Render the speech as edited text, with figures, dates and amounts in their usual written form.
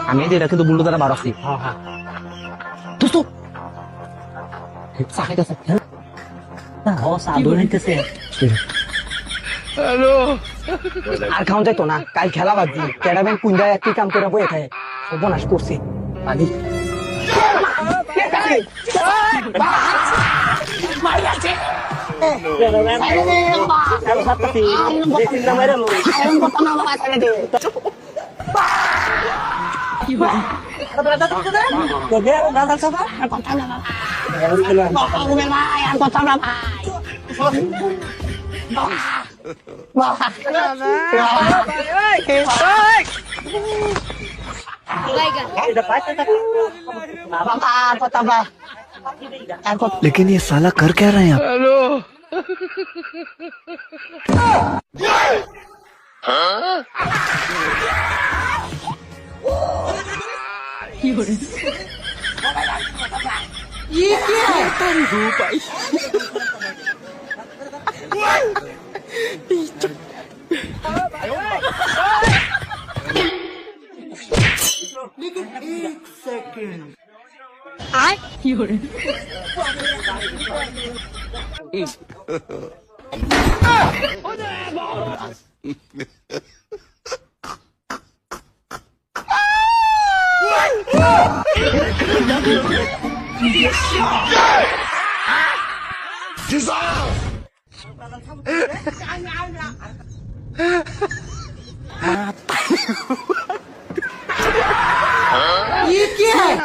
আমি এই যে এটা কিন্তু বুল্লু দ্বারা বার আসছি দোস্ত সাহায্য আর খাওয়া যাইতো না কাল খেলা বাদ দিই ক্যাডাবেন কুঞ্জায় একই কাম করে বই এখানে সর্বনাশ করছি পানি लेकिन ये साला कर क्या रहे हैं आप? ये क्या है भाई लेकिन एक सेकंड ये क्या है